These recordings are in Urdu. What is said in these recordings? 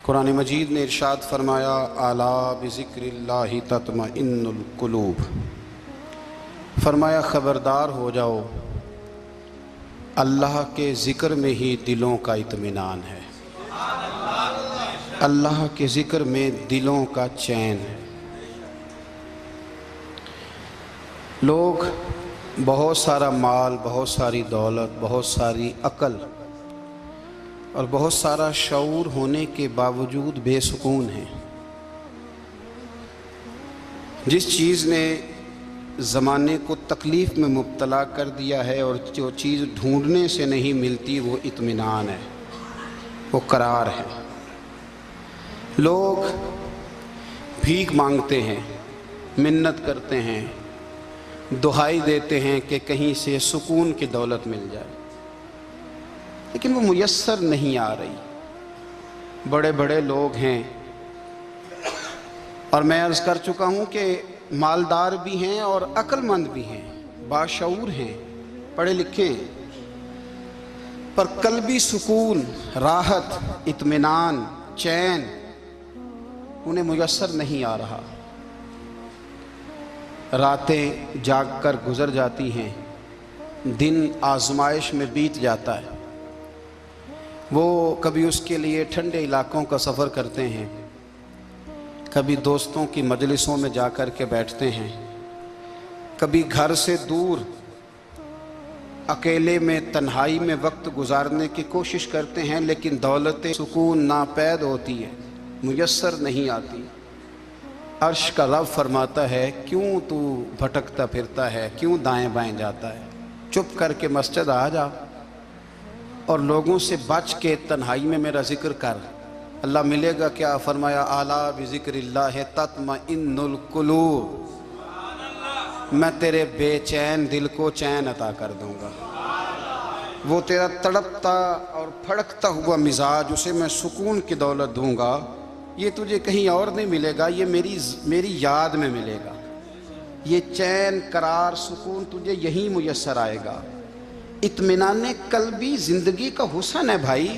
قرآن مجید نے ارشاد فرمایا الا بذکراللہ تطمئن القلوب، فرمایا خبردار ہو جاؤ، اللہ کے ذکر میں ہی دلوں کا اطمینان ہے، اللہ کے ذکر میں دلوں کا چین ہے۔ لوگ بہت سارا مال، بہت ساری دولت، بہت ساری عقل اور بہت سارا شعور ہونے کے باوجود بے سکون ہیں۔ جس چیز نے زمانے کو تکلیف میں مبتلا کر دیا ہے اور جو چیز ڈھونڈنے سے نہیں ملتی وہ اطمینان ہے، وہ قرار ہے۔ لوگ بھیک مانگتے ہیں، منت کرتے ہیں، دہائی دیتے ہیں کہ کہیں سے سکون کی دولت مل جائے، لیکن وہ میسر نہیں آ رہی۔ بڑے بڑے لوگ ہیں، اور میں عرض کر چکا ہوں کہ مالدار بھی ہیں اور عقل مند بھی ہیں، باشعور ہیں، پڑھے لکھے ہیں، پر قلبی سکون، راحت، اطمینان، چین انہیں میسر نہیں آ رہا۔ راتیں جاگ کر گزر جاتی ہیں، دن آزمائش میں بیت جاتا ہے۔ وہ کبھی اس کے لیے ٹھنڈے علاقوں کا سفر کرتے ہیں، کبھی دوستوں کی مجلسوں میں جا کر کے بیٹھتے ہیں، کبھی گھر سے دور اکیلے میں تنہائی میں وقت گزارنے کی کوشش کرتے ہیں، لیکن دولت سکون ناپید ہوتی ہے، میسر نہیں آتی۔ عرش کا رب فرماتا ہے کیوں تو بھٹکتا پھرتا ہے، کیوں دائیں بائیں جاتا ہے، چپ کر کے مسجد آ جا اور لوگوں سے بچ کے تنہائی میں میرا ذکر کر۔ اللہ ملے گا کیا؟ فرمایا اعلیٰ بذکر اللہ تطمئن القلوب، میں تیرے بے چین دل کو چین عطا کر دوں گا۔ وہ تیرا تڑپتا اور پھڑکتا ہوا مزاج، اسے میں سکون کی دولت دوں گا۔ یہ تجھے کہیں اور نہیں ملے گا، یہ میری یاد میں ملے گا۔ یہ چین، قرار، سکون تجھے یہیں میسر آئے گا۔ اطمینان قلبی زندگی کا حسن ہے بھائی،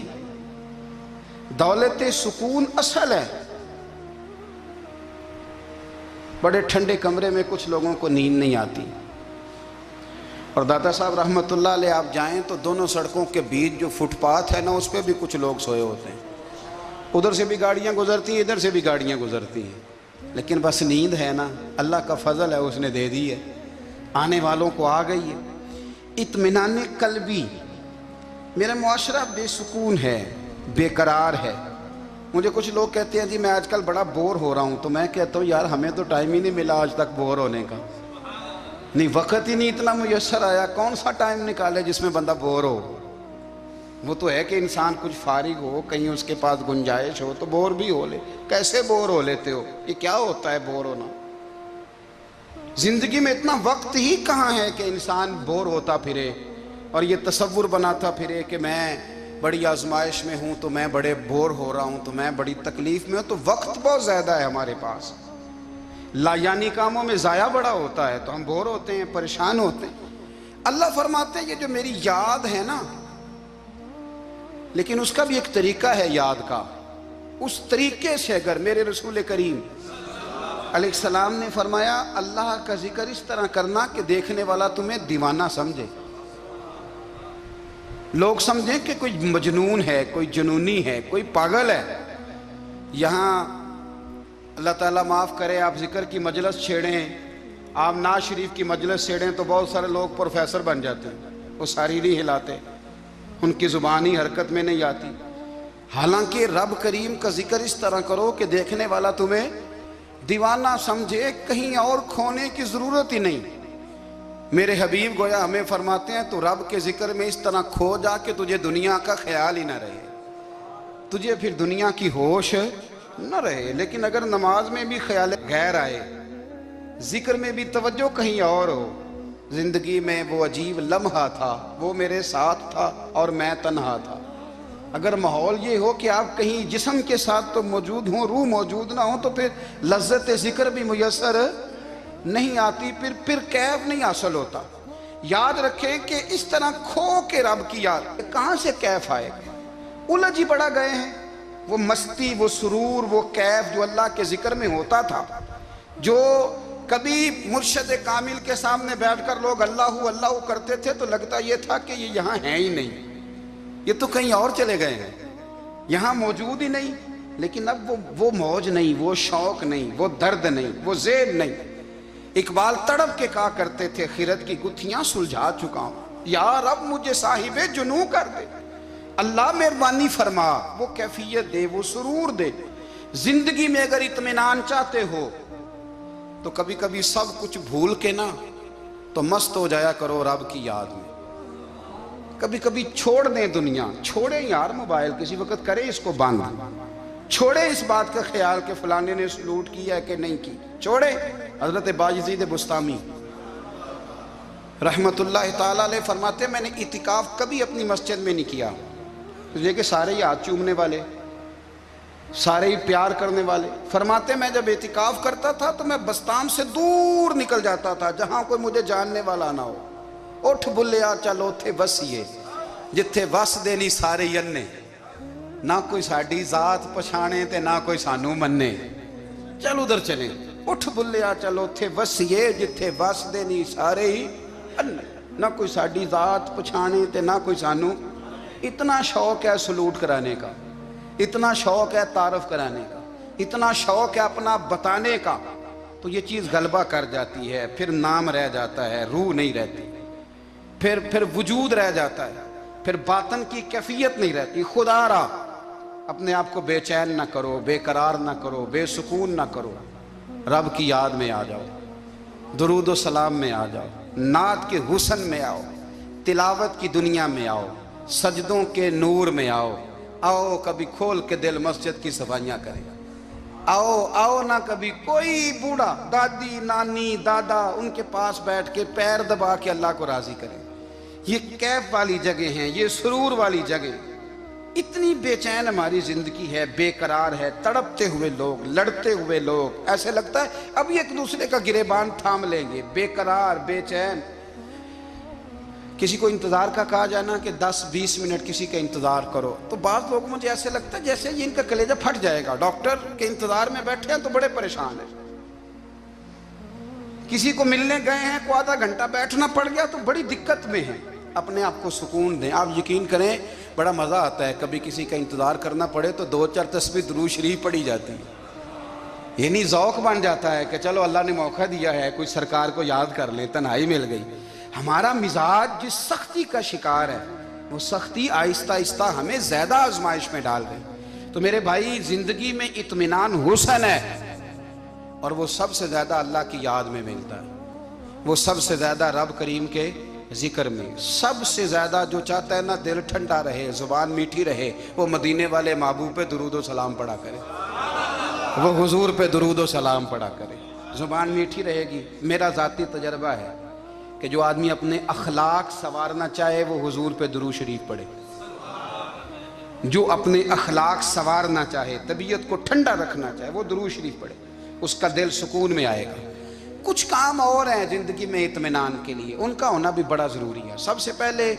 دولت سکون اصل ہے۔ بڑے ٹھنڈے کمرے میں کچھ لوگوں کو نیند نہیں آتی، اور داتا صاحب رحمۃ اللہ علیہ آپ جائیں تو دونوں سڑکوں کے بیچ جو فٹ پاتھ ہے نا، اس پہ بھی کچھ لوگ سوئے ہوتے ہیں۔ ادھر سے بھی گاڑیاں گزرتی ہیں، ادھر سے بھی گاڑیاں گزرتی ہیں، لیکن بس نیند ہے نا، اللہ کا فضل ہے، اس نے دے دی ہے، آنے والوں کو آ گئی ہے۔ اطمینان قلبی، میرا معاشرہ بے سکون ہے، بے قرار ہے۔ مجھے کچھ لوگ کہتے ہیں جی میں آج کل بڑا بور ہو رہا ہوں، تو میں کہتا ہوں یار ہمیں تو ٹائم ہی نہیں ملا آج تک بور ہونے کا، نہیں وقت ہی نہیں اتنا میسر آیا، کون سا ٹائم نکالے جس میں بندہ بور ہو؟ وہ تو ہے کہ انسان کچھ فارغ ہو، کہیں اس کے پاس گنجائش ہو تو بور بھی ہو لے۔ کیسے بور ہو لیتے ہو؟ یہ کیا ہوتا ہے بور ہونا؟ زندگی میں اتنا وقت ہی کہاں ہے کہ انسان بور ہوتا پھرے اور یہ تصور بناتا پھرے کہ میں بڑی آزمائش میں ہوں تو میں بڑے بور ہو رہا ہوں، تو میں بڑی تکلیف میں ہوں۔ تو وقت بہت زیادہ ہے ہمارے پاس، لا یعنی کاموں میں ضائع بڑا ہوتا ہے، تو ہم بور ہوتے ہیں، پریشان ہوتے ہیں۔ اللہ فرماتے ہیں یہ جو میری یاد ہے نا، لیکن اس کا بھی ایک طریقہ ہے یاد کا، اس طریقے سے اگر میرے رسول کریم علیہ السلام نے فرمایا اللہ کا ذکر اس طرح کرنا کہ دیکھنے والا تمہیں دیوانہ سمجھے، لوگ سمجھیں کہ کوئی مجنون ہے، کوئی جنونی ہے، کوئی پاگل ہے۔ یہاں اللہ تعالیٰ معاف کرے، آپ ذکر کی مجلس چھیڑیں، آپ نعت شریف کی مجلس چھیڑیں تو بہت سارے لوگ پروفیسر بن جاتے ہیں، وہ ساری نہیں ہلاتے، ان کی زبان ہی حرکت میں نہیں آتی۔ حالانکہ رب کریم کا ذکر اس طرح کرو کہ دیکھنے والا تمہیں دیوانہ سمجھے، کہیں اور کھونے کی ضرورت ہی نہیں۔ میرے حبیب گویا ہمیں فرماتے ہیں تو رب کے ذکر میں اس طرح کھو جا کہ تجھے دنیا کا خیال ہی نہ رہے، تجھے پھر دنیا کی ہوش نہ رہے۔ لیکن اگر نماز میں بھی خیال غیر آئے، ذکر میں بھی توجہ کہیں اور ہو، زندگی میں وہ عجیب لمحہ تھا، وہ میرے ساتھ تھا اور میں تنہا تھا۔ اگر ماحول یہ ہو کہ آپ کہیں جسم کے ساتھ تو موجود ہوں، روح موجود نہ ہو، تو پھر لذت ذکر بھی میسر نہیں آتی، پھر کیف نہیں حاصل ہوتا۔ یاد رکھیں کہ اس طرح کھو کے رب کی یاد کہاں سے کیف آئے گا؟ الجھ ہی بڑا گئے ہیں، وہ مستی، وہ سرور، وہ کیف جو اللہ کے ذکر میں ہوتا تھا، جو کبھی مرشد کامل کے سامنے بیٹھ کر لوگ اللہ اللہ کرتے تھے تو لگتا یہ تھا کہ یہ یہاں ہیں ہی نہیں، یہ تو کہیں اور چلے گئے ہیں، یہاں موجود ہی نہیں۔ لیکن اب وہ موج نہیں، وہ شوق نہیں، وہ درد نہیں، وہ ذیل نہیں۔ اقبال تڑپ کے کہا کرتے تھے خیرت کی گتھیاں سلجھا چکا ہوں، یا رب مجھے صاحب جنوں کر دے، اللہ مہربانی فرما، وہ کیفیت دے، وہ سرور دے۔ زندگی میں اگر اطمینان چاہتے ہو تو کبھی کبھی سب کچھ بھول کے نا تو مست ہو جایا کرو رب کی یاد میں۔ کبھی کبھی چھوڑ دیں دنیا، چھوڑیں یار موبائل، کسی وقت کریں اس کو بند، چھوڑیں اس بات کا خیال کہ فلانے نے سلوٹ کیا ہے کہ نہیں کی، چھوڑیں۔ حضرت باجزید بستامی رحمت اللہ تعالیٰ علیہ فرماتے ہیں میں نے اعتکاف کبھی اپنی مسجد میں نہیں کیا، یہ کہ سارے ہی ہاتھ چومنے والے، سارے ہی پیار کرنے والے۔ فرماتے میں جب اعتکاف کرتا تھا تو میں بستام سے دور نکل جاتا تھا جہاں کوئی مجھے جاننے والا نہ ہو۔ اٹھ بلیا چلو تھے وسیے جتھے وس دینی سارے یننے، نہ کوئی ساڈی ذات پچھانے تے نہ کوئی سانو مننے، چل ادھر چلیں۔ اٹھ بلیا چلو تھے وسیے جتھے وس دینی سارے ہی اننے، نہ کوئی ساڈی ذات پچھانے تے نہ کوئی سانو۔ اتنا شوق ہے سلوٹ کرانے کا، اتنا شوق ہے تعارف کرانے کا، اتنا شوق ہے اپنا بتانے کا، تو یہ چیز غلبہ کر جاتی ہے، پھر نام رہ جاتا ہے، روح نہیں رہتی، پھر وجود رہ جاتا ہے، پھر باطن کی کیفیت نہیں رہتی۔ خدا را اپنے آپ کو بے چین نہ کرو، بے قرار نہ کرو، بے سکون نہ کرو، رب کی یاد میں آ جاؤ، درود و سلام میں آ جاؤ، نعت کے حسن میں آؤ، تلاوت کی دنیا میں آؤ، سجدوں کے نور میں آؤ، آؤ کبھی کھول کے دل مسجد کی صفائیاں کریں، آؤ نہ کبھی کوئی بوڑھا دادی نانی دادا ان کے پاس بیٹھ کے پیر دبا کے اللہ کو راضی کریں۔ یہ کیف والی جگہ ہیں، یہ سرور والی جگہ۔ اتنی بے چین ہماری زندگی ہے، بے قرار ہے، تڑپتے ہوئے لوگ، لڑتے ہوئے لوگ، ایسے لگتا ہے ابھی ایک دوسرے کا گریبان تھام لیں گے، بے قرار بے چین۔ کسی کو انتظار کا کہا جائے نا کہ 10-20 منٹ کسی کا انتظار کرو تو بعض لوگ مجھے ایسے لگتا ہے جیسے یہ ان کا کلیجہ پھٹ جائے گا، ڈاکٹر کے انتظار میں بیٹھے ہیں تو بڑے پریشان ہیں۔ کسی کو ملنے گئے ہیں کو آدھا گھنٹہ بیٹھنا پڑ گیا تو بڑی دقت میں ہیں۔ اپنے آپ کو سکون دیں۔ آپ یقین کریں بڑا مزہ آتا ہے، کبھی کسی کا انتظار کرنا پڑے تو 2-4 تسبیح درود شریف پڑھی جاتی ہے، یعنی ذوق بن جاتا ہے کہ چلو اللہ نے موقع دیا ہے، کوئی سرکار کو یاد کر لیں، تنہائی مل گئی۔ ہمارا مزاج جس سختی کا شکار ہے وہ سختی آہستہ آہستہ ہمیں زیادہ آزمائش میں ڈال گئی۔ تو میرے بھائی زندگی میں اطمینان حسن ہے، اور وہ سب سے زیادہ اللہ کی یاد میں ملتا ہے، وہ سب سے زیادہ رب کریم کے ذکر میں۔ سب سے زیادہ جو چاہتا ہے نا دل ٹھنڈا رہے، زبان میٹھی رہے، وہ مدینے والے محبوب پہ درود و سلام پڑھا کرے، وہ حضور پہ درود و سلام پڑھا کرے، زبان میٹھی رہے گی۔ میرا ذاتی تجربہ ہے کہ جو آدمی اپنے اخلاق سنوارنا چاہے وہ حضور پہ درود شریف پڑھے، جو اپنے اخلاق سنوارنا چاہے، طبیعت کو ٹھنڈا رکھنا چاہے، وہ درود شریف پڑھے، اس کا دل سکون میں آئے گا۔ کچھ کام اور ہیں زندگی میں اطمینان کے لیے، ان کا ہونا بھی بڑا ضروری ہے۔ سب سے پہلے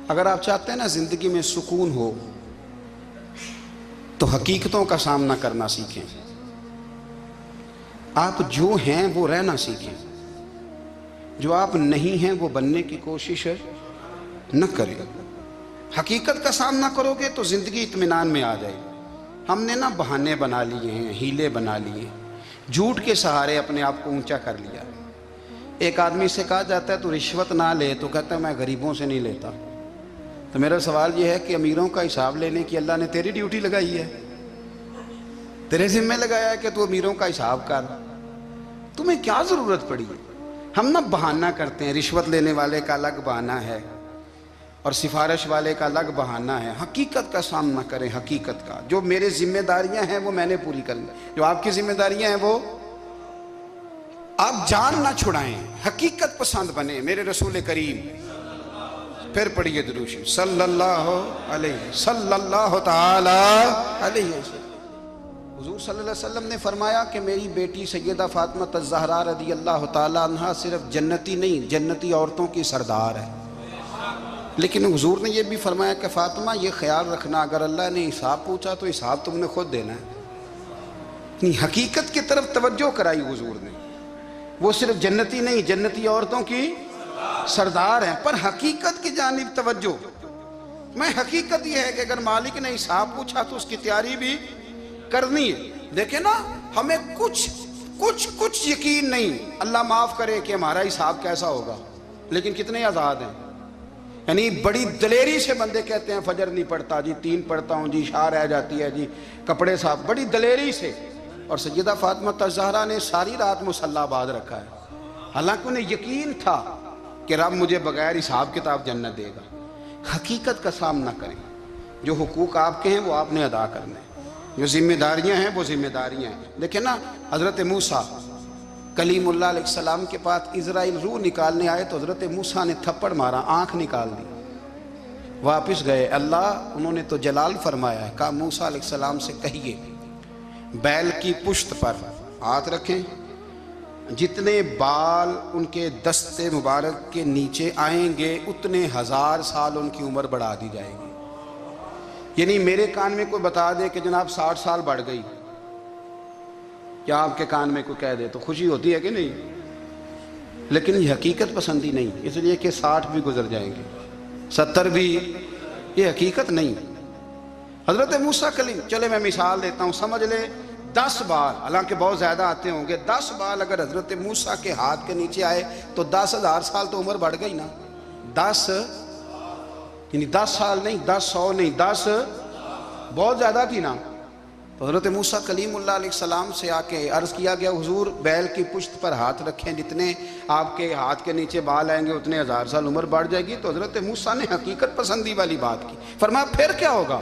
اگر آپ چاہتے ہیں نا زندگی میں سکون ہو تو حقیقتوں کا سامنا کرنا سیکھیں، آپ جو ہیں وہ رہنا سیکھیں، جو آپ نہیں ہیں وہ بننے کی کوشش نہ کریں۔ حقیقت کا سامنا کرو گے تو زندگی اطمینان میں آ جائے گی۔ ہم نے نا بہانے بنا لیے ہیں، ہیلے بنا لیے ہیں، جھوٹ کے سہارے اپنے آپ کو اونچا کر لیا۔ ایک آدمی سے کہا جاتا ہے تو رشوت نہ لے، تو کہتا ہے میں غریبوں سے نہیں لیتا۔ تو میرا سوال یہ ہے کہ امیروں کا حساب لینے کی اللہ نے تیری ڈیوٹی لگائی ہے، تیرے ذمہ لگایا ہے کہ تو امیروں کا حساب کر، تمہیں کیا ضرورت پڑی ہے؟ ہم نا بہانہ کرتے ہیں، رشوت لینے والے کا الگ بہانہ ہے اور سفارش والے کا الگ بہانہ ہے۔ حقیقت کا سامنا کریں، حقیقت کا۔ جو میرے ذمہ داریاں ہیں وہ میں نے پوری کرنی، جو آپ کی ذمہ داریاں ہیں وہ آپ جان نہ چھڑائیں، حقیقت پسند بنیں۔ میرے رسول کریم، پھر پڑھیے درود شریف صلی اللہ تعالی علیہ وسلم۔ حضور صلی اللہ علیہ وسلم نے فرمایا کہ میری بیٹی سیدہ فاطمہ الزہرا رضی اللہ تعالی عنہا صرف جنتی نہیں، جنتی عورتوں کی سردار ہے۔ لیکن حضور نے یہ بھی فرمایا کہ فاطمہ یہ خیال رکھنا اگر اللہ نے حساب پوچھا تو حساب تم نے خود دینا ہے۔ نہیں، حقیقت کی طرف توجہ کرائی حضور نے۔ وہ صرف جنتی نہیں، جنتی عورتوں کی سردار ہیں، پر حقیقت کی جانب توجہ۔ میں حقیقت یہ ہے کہ اگر مالک نے حساب پوچھا تو اس کی تیاری بھی کرنی ہے۔ دیکھیں نا، ہمیں کچھ یقین نہیں، اللہ معاف کرے کہ ہمارا حساب کیسا ہوگا، لیکن کتنے آزاد ہیں۔ یعنی بڑی دلیری سے بندے کہتے ہیں فجر نہیں پڑھتا جی، 3 پڑھتا ہوں جی، شاہ رہ جاتی ہے جی، کپڑے صاف، بڑی دلیری سے۔ اور سیدہ فاطمہ الزہرا نے ساری رات مصلی باز رکھا ہے، حالانکہ انہیں یقین تھا کہ رب مجھے بغیر حساب کتاب جنت دے گا۔ حقیقت کا سامنا کریں، جو حقوق آپ کے ہیں وہ آپ نے ادا کرنے ہیں، جو ذمہ داریاں ہیں وہ ذمہ داریاں ہیں۔ دیکھیں نا، حضرت موسیٰ کلیم اللہ علیہ السلام کے پاس اسرائیل روح نکالنے آئے تو حضرت موسیٰ نے تھپڑ مارا، آنکھ نکال دی، واپس گئے۔ اللہ انہوں نے تو جلال فرمایا ہے، کہا موسیٰ علیہ السلام سے کہیے بیل کی پشت پر ہاتھ رکھیں، جتنے بال ان کے دست مبارک کے نیچے آئیں گے اتنے 1000 سال ان کی عمر بڑھا دی جائے گی۔ یعنی میرے کان میں کوئی بتا دے کہ جناب 60 سال بڑھ گئی، کیا آپ کے کان میں کوئی کہہ دے تو خوشی ہوتی ہے کہ نہیں؟ لیکن یہ حقیقت پسندی نہیں، اس لیے کہ 60 بھی گزر جائیں گے، 70 بھی، یہ حقیقت نہیں۔ حضرت موسیٰ کلیم، چلے میں مثال دیتا ہوں، سمجھ لے 10 بال، حالانکہ بہت زیادہ آتے ہوں گے، 10 بال اگر حضرت موسیٰ کے ہاتھ کے نیچے آئے تو 10,000 سال تو عمر بڑھ گئی نا۔ 10 یعنی 10 سال نہیں، 10 100 نہیں، 10 بہت زیادہ تھی نا۔ تو حضرت موسیٰ کلیم اللہ علیہ السلام سے آ کے عرض کیا گیا حضور بیل کی پشت پر ہاتھ رکھیں، جتنے آپ کے ہاتھ کے نیچے بال آئیں گے اتنے 1000 سال عمر بڑھ جائے گی۔ تو حضرت موسیٰ نے حقیقت پسندی والی بات کی، فرمایا پھر کیا ہوگا؟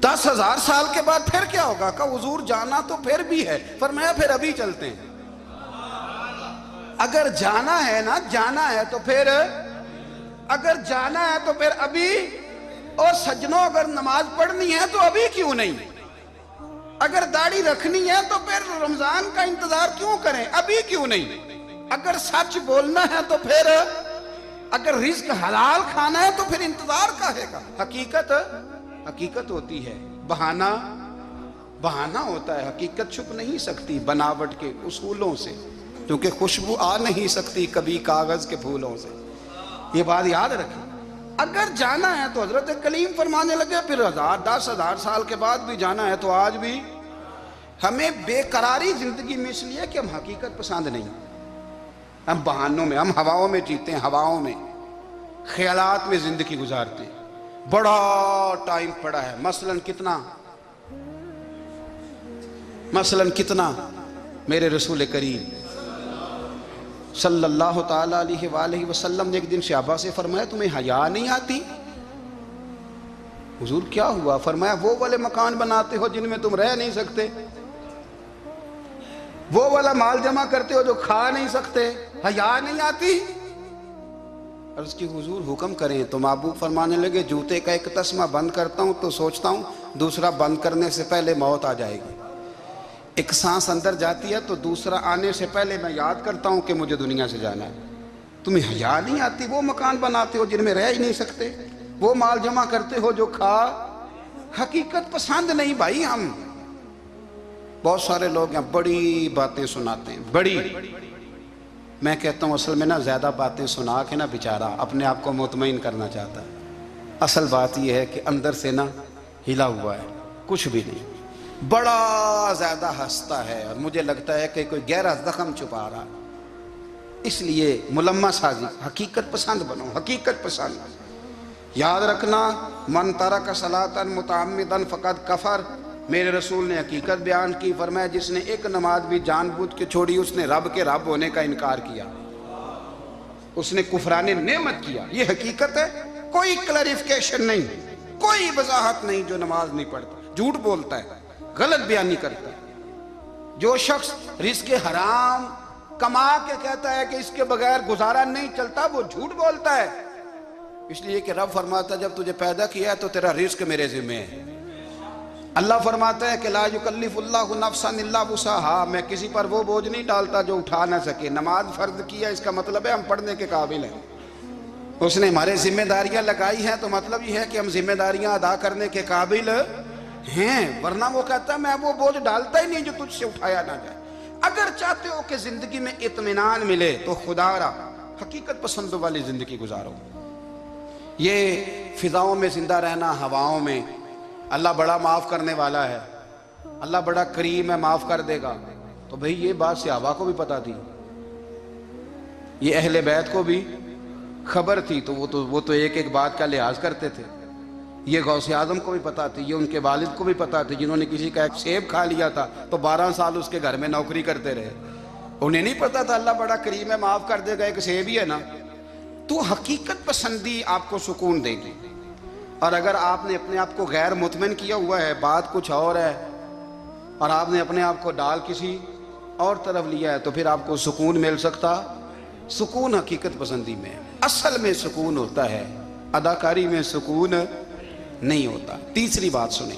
10,000 سال کے بعد پھر کیا ہوگا؟ کہا حضور جانا تو پھر بھی ہے، فرمایا پھر ابھی چلتے ہیں۔ اگر جانا ہے نا، جانا ہے تو پھر، اگر جانا ہے تو پھر ابھی۔ اور سجنوں اگر نماز پڑھنی ہے تو ابھی کیوں نہیں؟ اگر داڑھی رکھنی ہے تو پھر رمضان کا انتظار کیوں کریں، ابھی کیوں نہیں؟ اگر سچ بولنا ہے تو پھر، اگر رزق حلال کھانا ہے تو پھر انتظار کاہے کا؟ حقیقت ہوتی ہے، بہانہ ہوتا ہے، حقیقت چھپ نہیں سکتی بناوٹ کے اصولوں سے، کیونکہ خوشبو آ نہیں سکتی کبھی کاغذ کے پھولوں سے۔ یہ بات یاد رکھیں، اگر جانا ہے تو حضرت کلیم فرمانے لگے پھر 10,000 سال کے بعد بھی جانا ہے تو آج بھی۔ ہمیں بے قراری زندگی میں اس لیے کہ ہم حقیقت پسند نہیں، ہم بہانوں میں، ہم ہواؤں میں جیتے ہیں، ہواؤں میں، خیالات میں زندگی گزارتے ہیں۔ بڑا ٹائم پڑا ہے، مثلاً کتنا میرے رسول کریم صلی اللہ تعالیٰ علیہ وآلہ وسلم نے ایک دن صحابہ سے فرمایا تمہیں حیا نہیں آتی؟ حضور کیا ہوا؟ فرمایا وہ والے مکان بناتے ہو جن میں تم رہ نہیں سکتے، وہ والا مال جمع کرتے ہو جو کھا نہیں سکتے، حیا نہیں آتی؟ عرض کی حضور حکم کریں تو محبوب فرمانے لگے جوتے کا ایک تسمہ بند کرتا ہوں تو سوچتا ہوں دوسرا بند کرنے سے پہلے موت آ جائے گی، ایک سانس اندر جاتی ہے تو دوسرا آنے سے پہلے میں یاد کرتا ہوں کہ مجھے دنیا سے جانا ہے۔ تمہیں حیا نہیں آتی؟ وہ مکان بناتے ہو جن میں رہ ہی نہیں سکتے، وہ مال جمع کرتے ہو جو کھا، حقیقت پسند نہیں بھائی ہم۔ بہت سارے لوگ یہاں بڑی باتیں سناتے ہیں، بڑی، میں کہتا ہوں اصل میں نا زیادہ باتیں سنا کے نا بیچارہ اپنے آپ کو مطمئن کرنا چاہتا ہے، اصل بات یہ ہے کہ اندر سے نا ہلا ہوا ہے، کچھ بھی نہیں، بڑا زیادہ ہنستا ہے اور مجھے لگتا ہے کہ کوئی گہرا زخم چھپا رہا ہے۔ اس لیے ملمہ سازی، حقیقت پسند بنو، حقیقت پسند۔ یاد رکھنا من ترک صلاۃ متعمدا فقد کفر، میرے رسول نے حقیقت بیان کی، فرمایا جس نے ایک نماز بھی جان بوجھ کے چھوڑی اس نے رب کے رب ہونے کا انکار کیا، اس نے کفران نعمت کیا۔ یہ حقیقت ہے، کوئی کلیریفیکیشن نہیں، کوئی وضاحت نہیں۔ جو نماز نہیں پڑھتا، جھوٹ بولتا ہے، غلط بیانی کرتا ہے، جو شخص رزق حرام کما کے کہتا ہے کہ اس کے بغیر گزارا نہیں چلتا، وہ جھوٹ بولتا ہے۔ اس لیے کہ رب فرماتا ہے جب تجھے پیدا کیا ہے تو تیرا رزق میرے ذمہ ہے۔ اللہ فرماتا ہے کہ لا یکلف اللہ نفسا الا وسعها، میں کسی پر وہ بوجھ نہیں ڈالتا جو اٹھا نہ سکے۔ نماز فرض کیا، اس کا مطلب ہے ہم پڑھنے کے قابل ہیں، اس نے ہمارے ذمہ داریاں لگائی ہیں تو مطلب یہ ہے کہ ہم ذمہ داریاں ادا کرنے کے قابل ہیں، ورنہ وہ کہتا ہے میں وہ بوجھ ڈالتا ہی نہیں جو تجھ سے اٹھایا نہ جائے۔ اگر چاہتے ہو کہ زندگی میں اطمینان ملے تو خدا را حقیقت پسندوں والی زندگی گزارو۔ یہ فضاؤں میں زندہ رہنا، ہواؤں میں، اللہ بڑا معاف کرنے والا ہے، اللہ بڑا کریم ہے، معاف کر دے گا، تو بھئی یہ بات صحابہ کو بھی پتا تھی، یہ اہل بیت کو بھی خبر تھی، تو وہ تو ایک ایک بات کا لحاظ کرتے تھے۔ یہ غوث اعظم کو بھی پتا تھی، یہ ان کے والد کو بھی پتا تھی، جنہوں نے کسی کا ایک سیب کھا لیا تھا تو 12 سال اس کے گھر میں نوکری کرتے رہے، انہیں نہیں پتا تھا اللہ بڑا کریم ہے، معاف کر دے گا، ایک سیب ہی ہے نا۔ تو حقیقت پسندی آپ کو سکون دے گی، اور اگر آپ نے اپنے آپ کو غیر مطمئن کیا ہوا ہے، بات کچھ اور ہے، اور آپ نے اپنے آپ کو ڈال کسی اور طرف لیا ہے، تو پھر آپ کو سکون مل سکتا؟ سکون حقیقت پسندی میں، اصل میں سکون ہوتا ہے، اداکاری میں سکون نہیں ہوتا۔ تیسری بات سنیں،